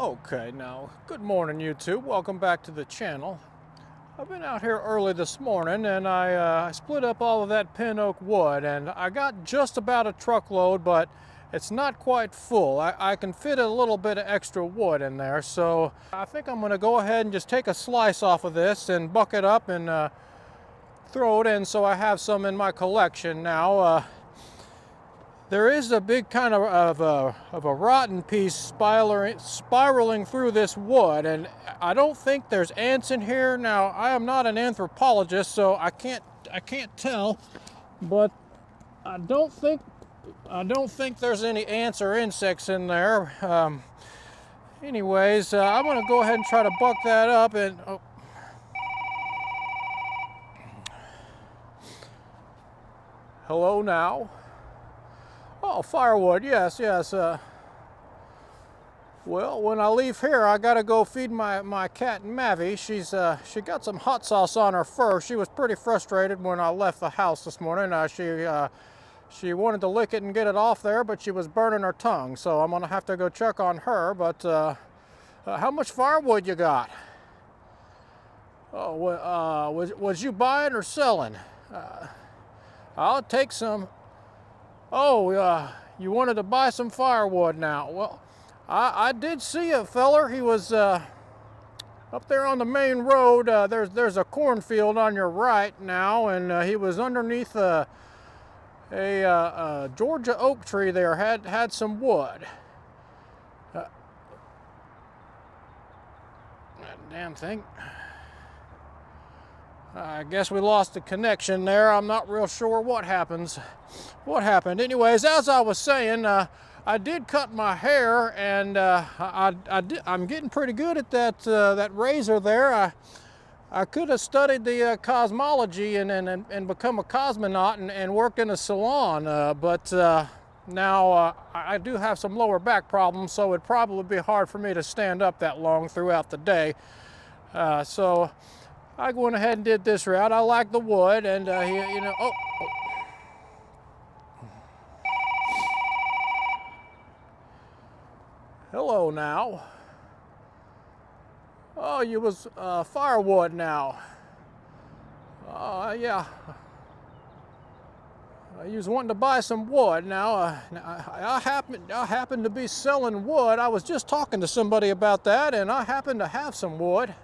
Okay, now, good morning, YouTube. Welcome back to the channel. I've been out here early this morning and I split up all of that pin oak wood, and I got just about a truckload, but it's not quite full. I can fit a little bit of extra wood in there, so I think I'm going to go ahead and just take a slice off of this and buck it up and throw it in so I have some in my collection now. There is a big kind of a rotten piece spiraling through this wood, and I don't think there's ants in here. Now, I am not an anthropologist, so I can't tell, but I don't think there's any ants or insects in there. Anyways, I'm gonna go ahead and try to buck that up and. Oh. Hello now. Oh, firewood, yes. Well, when I leave here, I gotta go feed my cat Mavi. She got some hot sauce on her fur. She was pretty frustrated when I left the house this morning. She wanted to lick it and get it off there, but she was burning her tongue. So I'm gonna have to go check on her. But how much firewood you got? Oh, was you buying or selling? I'll take some. Oh, you wanted to buy some firewood now. Well, I did see a feller. He was up there on the main road. There's a cornfield on your right now, and he was underneath a Georgia oak tree there. Had some wood. That damn thing. I guess we lost the connection there. I'm not real sure what happened. Anyways, as I was saying, I did cut my hair, and I'm getting pretty good at that razor there. I could have studied the cosmology and become a cosmonaut and worked in a salon, but now I do have some lower back problems, so it'd probably be hard for me to stand up that long throughout the day. So I went ahead and did this route. I like the wood, and you know. Oh. Hello now. Oh, you was firewood now. Yeah. You was wanting to buy some wood. Now, I happen to be selling wood. I was just talking to somebody about that, and I happen to have some wood.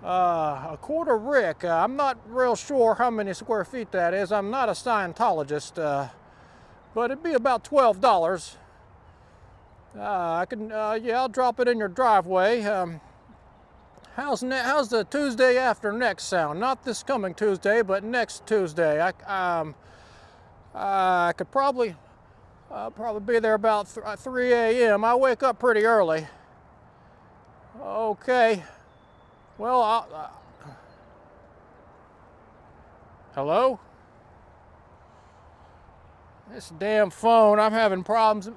A quarter rick. I'm not real sure how many square feet that is. I'm not a Scientologist, but it'd be about $12. I can, yeah, I'll drop it in your driveway. How's the Tuesday after next sound? Not this coming Tuesday, but next Tuesday. I could probably be there about 3 a.m. I wake up pretty early. Okay. Well, hello? This damn phone, I'm having problems. It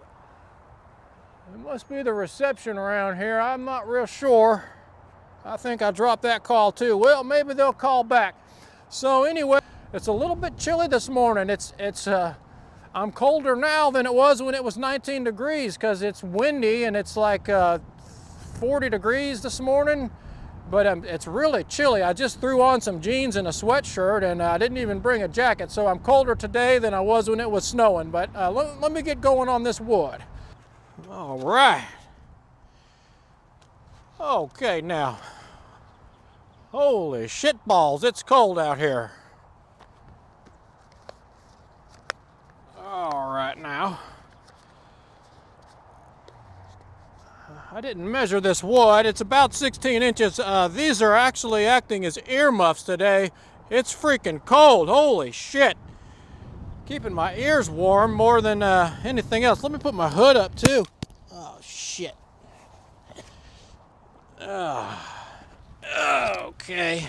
must be the reception around here. I'm not real sure. I think I dropped that call too. Well, maybe they'll call back. So anyway, it's a little bit chilly this morning. I'm colder now than it was when it was 19 degrees because it's windy, and it's like 40 degrees this morning. But it's really chilly. I just threw on some jeans and a sweatshirt, and I didn't even bring a jacket. So I'm colder today than I was when it was snowing. But let me get going on this wood. All right. Okay, now. Holy shit balls, it's cold out here. All right, now. I didn't measure this wood. It's about 16 inches. These are actually acting as earmuffs today. It's freaking cold. Holy shit. Keeping my ears warm more than anything else. Let me put my hood up too. Oh, shit. Okay.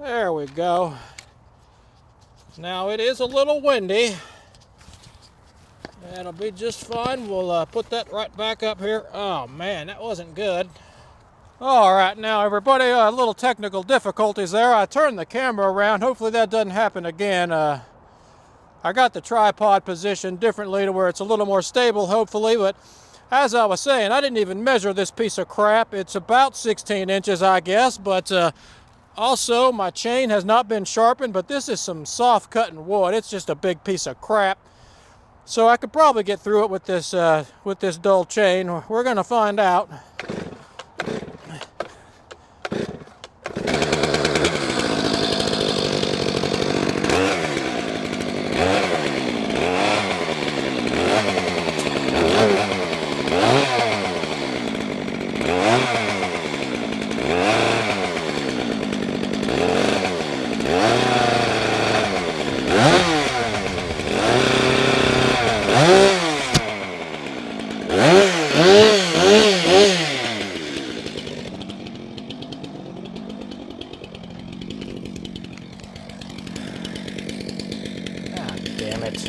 There we go. Now it is a little windy. That'll be just fine. We'll put that right back up here. Oh man, that wasn't good. All right, now everybody, a little technical difficulties there. I turned the camera around. Hopefully that doesn't happen again. I got the tripod positioned differently to where it's a little more stable, hopefully, but as I was saying, I didn't even measure this piece of crap. It's about 16 inches, I guess, but also my chain has not been sharpened, but this is some soft cutting wood. It's just a big piece of crap. So I could probably get through it with this dull chain. We're gonna find out. Damn it.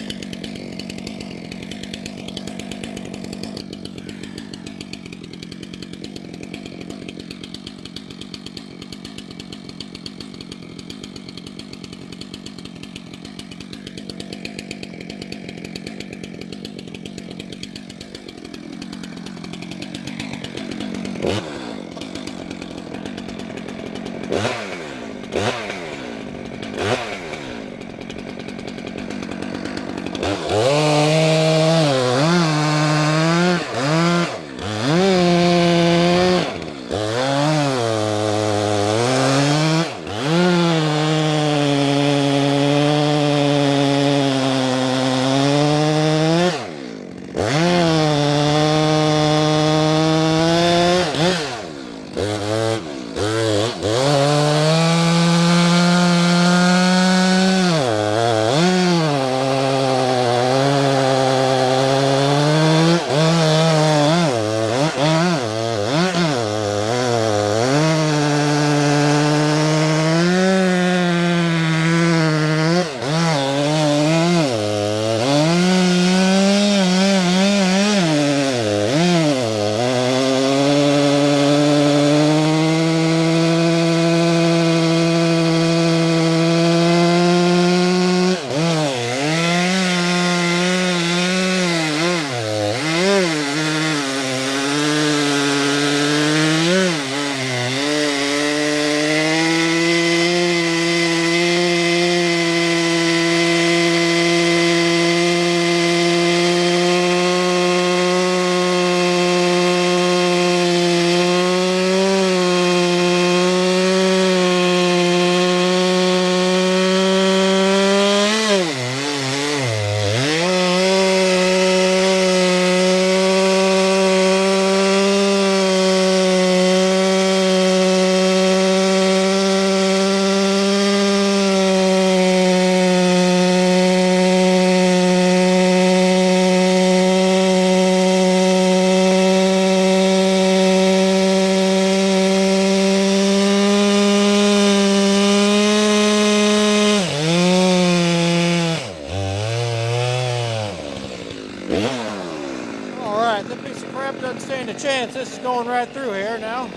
Doesn't stand a chance. This is going right through here now.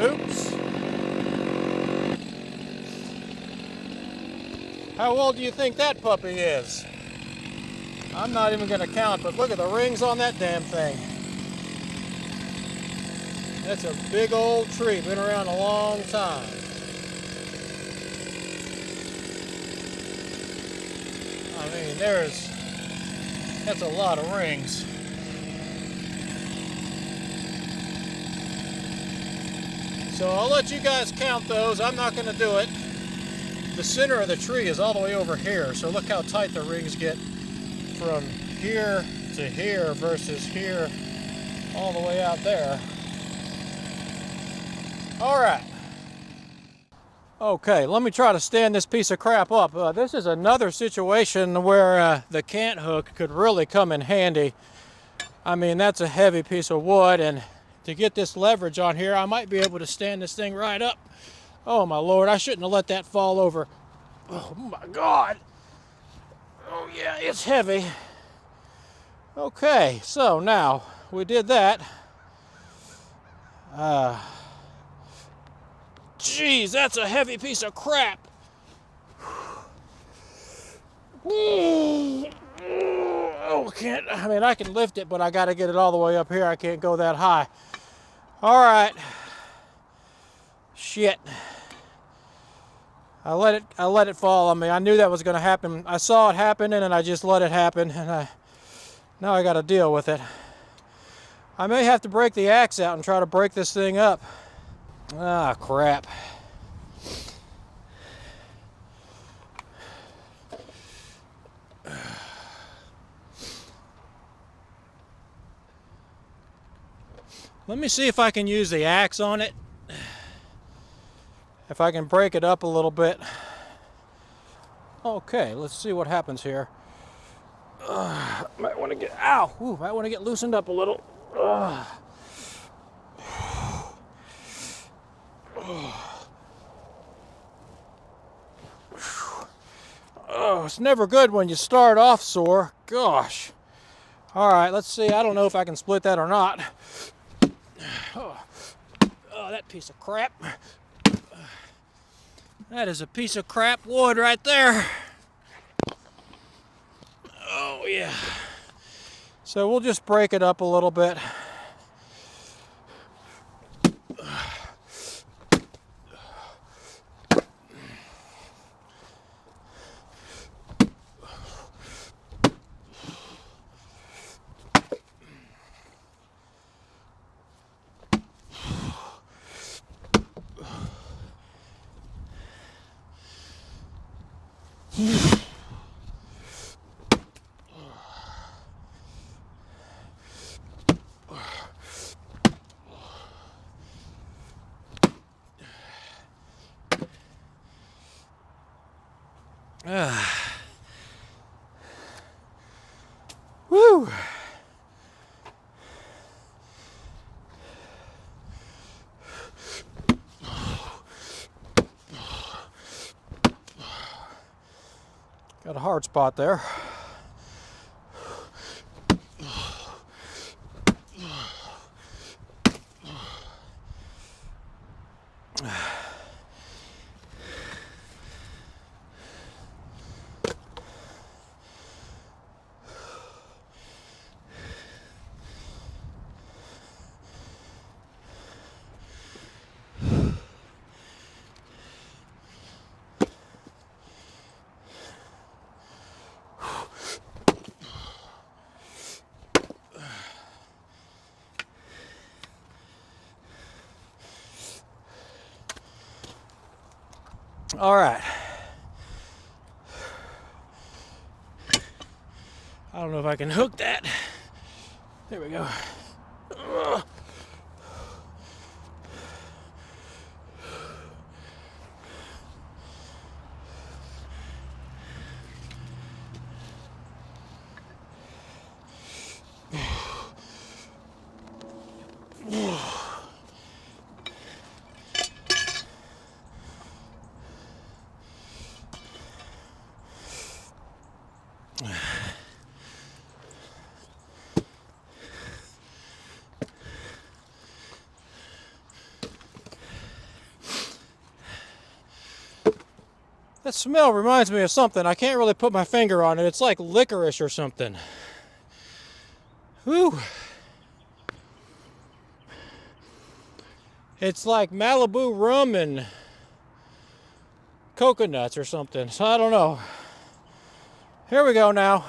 Oops. How old do you think that puppy is? I'm not even going to count, but look at the rings on that damn thing. That's a big old tree, been around a long time. I mean, that's a lot of rings. So I'll let you guys count those. I'm not going to do it. The center of the tree is all the way over here, so look how tight the rings get from here to here versus here all the way out there. All right. Okay, let me try to stand this piece of crap up. This is another situation where the cant hook could really come in handy. I mean, that's a heavy piece of wood, and to get this leverage on here, I might be able to stand this thing right up. Oh my Lord, I shouldn't have let that fall over. Oh my God. Oh yeah, it's heavy. Okay, so now we did that. Geez, that's a heavy piece of crap. Oh, I can lift it, but I got to get it all the way up here. I can't go that high. All right. Shit. I let it fall on me. I knew that was going to happen. I saw it happen, and I just let it happen, and now I got to deal with it. I may have to break the axe out and try to break this thing up. Ah, crap. Let me see if I can use the axe on it. If I can break it up a little bit. Okay, let's see what happens here. Might want to get, ow! Ooh, might want to get loosened up a little. Oh, it's never good when you start off sore. Gosh. All right, let's see. I don't know if I can split that or not. Oh, that piece of crap. That is a piece of crap wood right there. Oh, yeah. So we'll just break it up a little bit. Woo! Got a hard spot there. All right. I don't know if I can hook that. There we go. That smell reminds me of something. I can't really put my finger on it. It's like licorice or something. Whew. It's like Malibu rum and coconuts or something. So I don't know. Here we go now.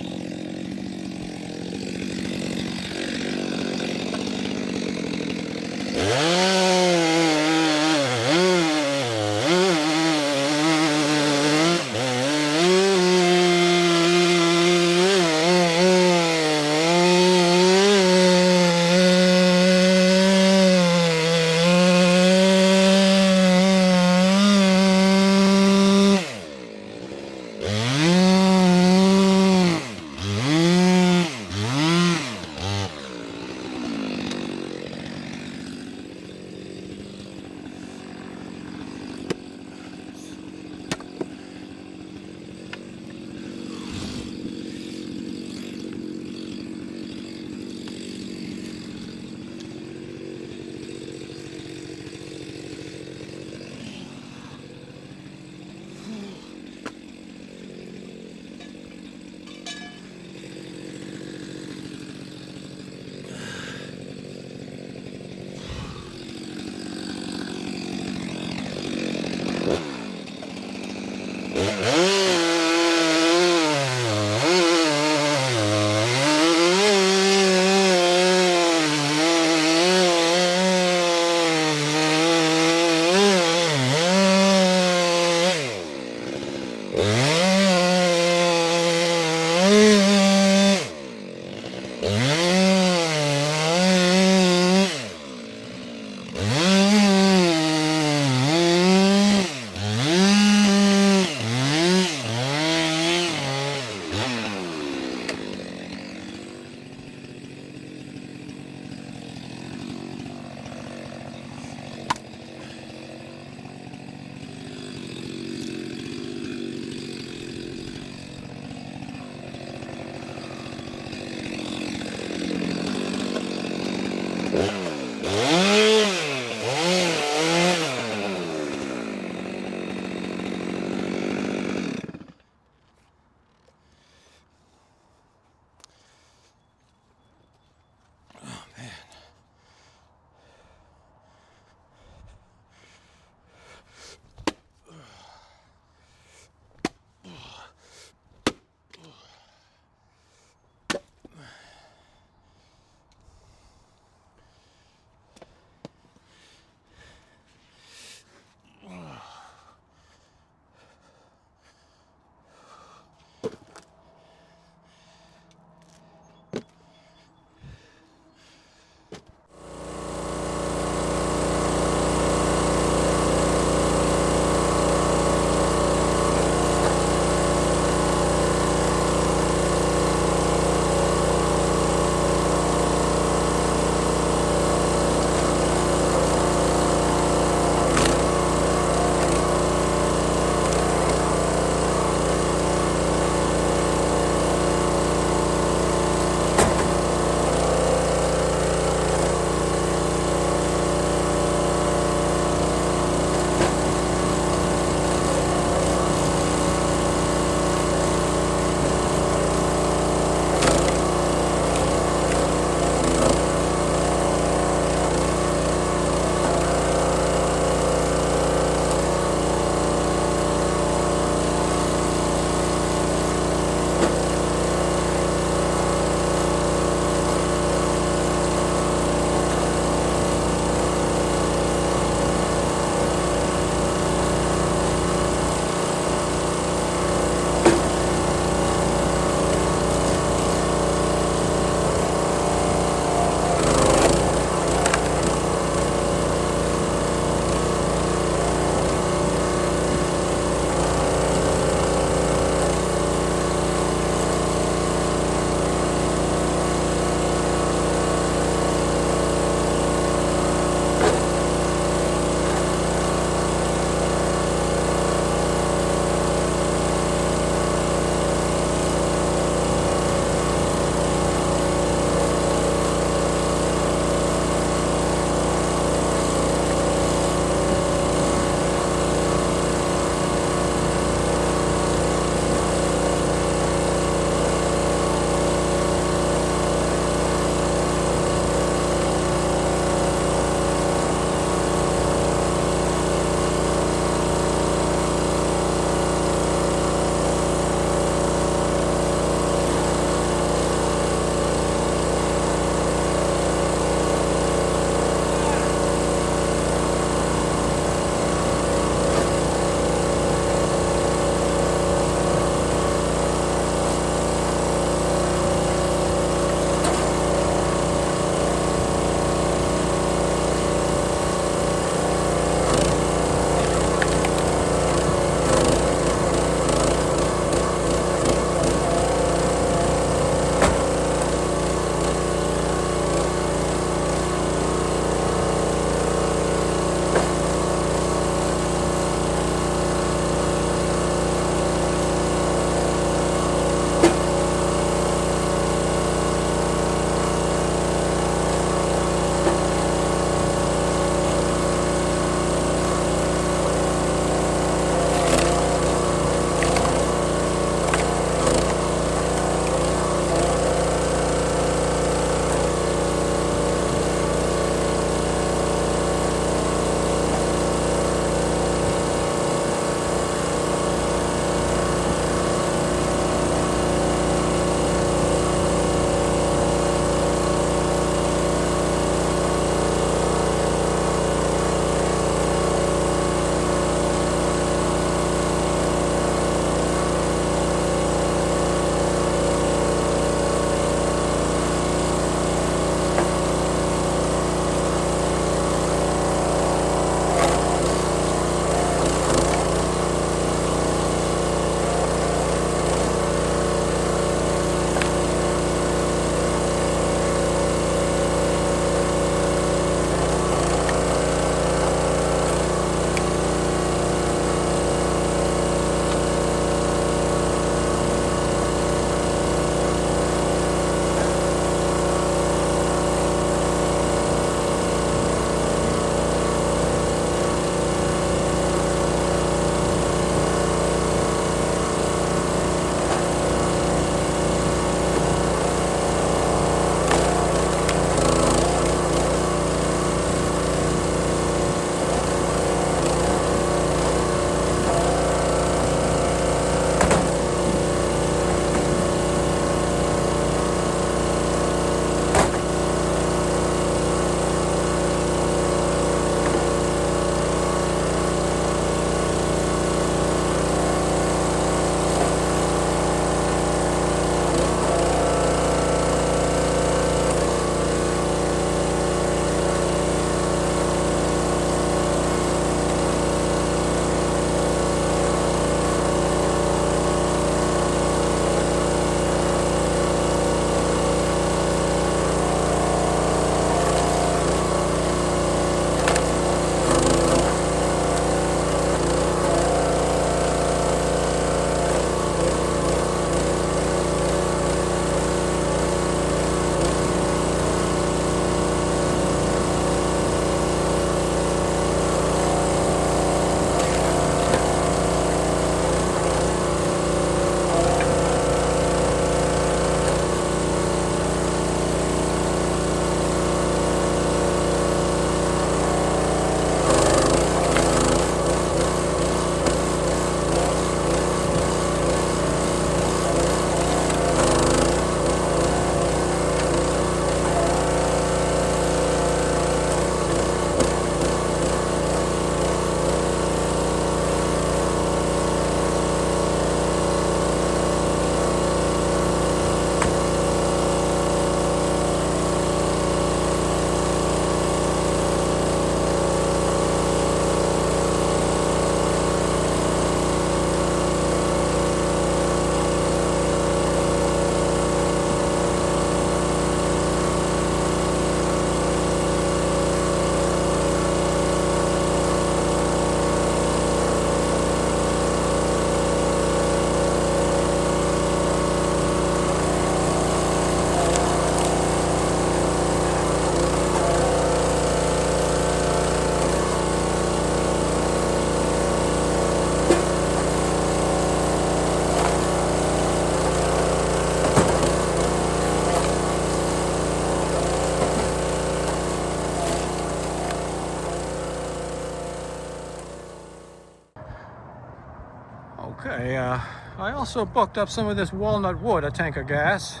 Okay, I also booked up some of this walnut wood, a tank of gas.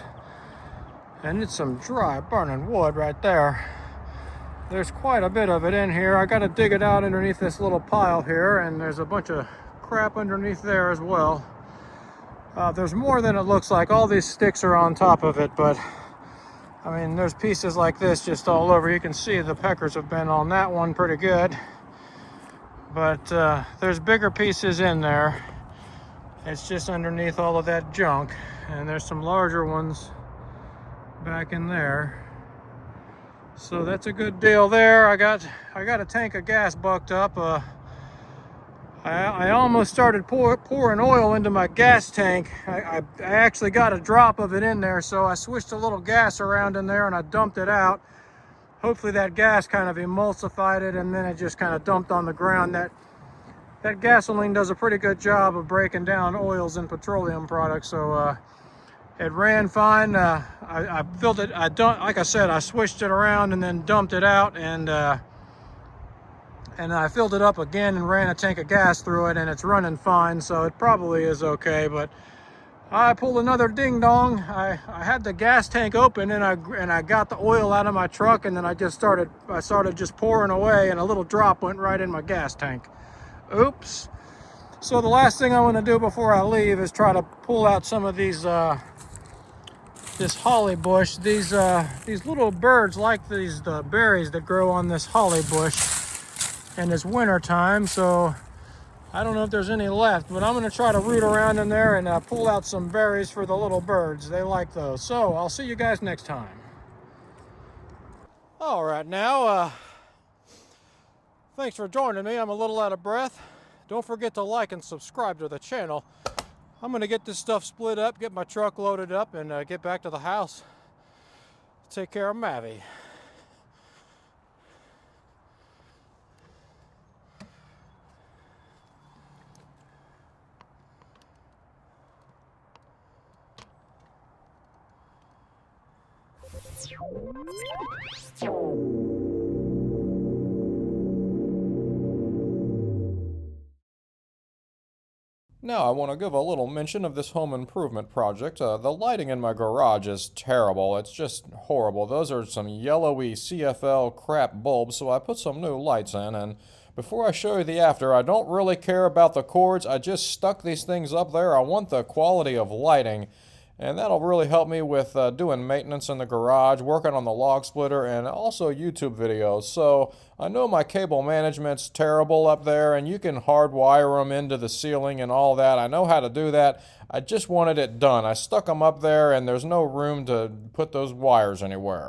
And it's some dry burning wood right there. There's quite a bit of it in here. I gotta dig it out underneath this little pile here, and there's a bunch of crap underneath there as well. There's more than it looks like. All these sticks are on top of it, but I mean, there's pieces like this just all over. You can see the peckers have been on that one pretty good. But there's bigger pieces in there. It's just underneath all of that junk. And there's some larger ones back in there. So that's a good deal there. I got a tank of gas bucked up. I almost started pouring oil into my gas tank. I actually got a drop of it in there, so I switched a little gas around in there and I dumped it out. Hopefully that gas kind of emulsified it, and then it just kind of dumped on the ground. That gasoline does a pretty good job of breaking down oils and petroleum products, so it ran fine. I filled it. Like I said, I switched it around and then dumped it out, and I filled it up again and ran a tank of gas through it, and it's running fine, so it probably is okay. But I pulled another ding dong. I had the gas tank open, and I got the oil out of my truck, and then I started just pouring away, and a little drop went right in my gas tank. Oops. So the last thing I want to do before I leave is try to pull out some of these this holly bush. These little birds like the berries that grow on this holly bush. And it's winter time, so I don't know if there's any left, but I'm going to try to root around in there and pull out some berries for the little birds. They like those. So I'll see you guys next time. All right, now thanks for joining me. I'm a little out of breath. Don't forget to like and subscribe to the channel. I'm going to get this stuff split up, get my truck loaded up, and get back to the house. Take care of Mavi. Now I want to give a little mention of this home improvement project. The lighting in my garage is terrible. It's just horrible. Those are some yellowy CFL crap bulbs, so I put some new lights in, and before I show you the after, I don't really care about the cords. I just stuck these things up there. I want the quality of lighting, and that'll really help me with doing maintenance in the garage, working on the log splitter, and also YouTube videos. So I know my cable management's terrible up there, and you can hardwire them into the ceiling and all that. I know how to do that. I just wanted it done. I stuck them up there, and there's no room to put those wires anywhere.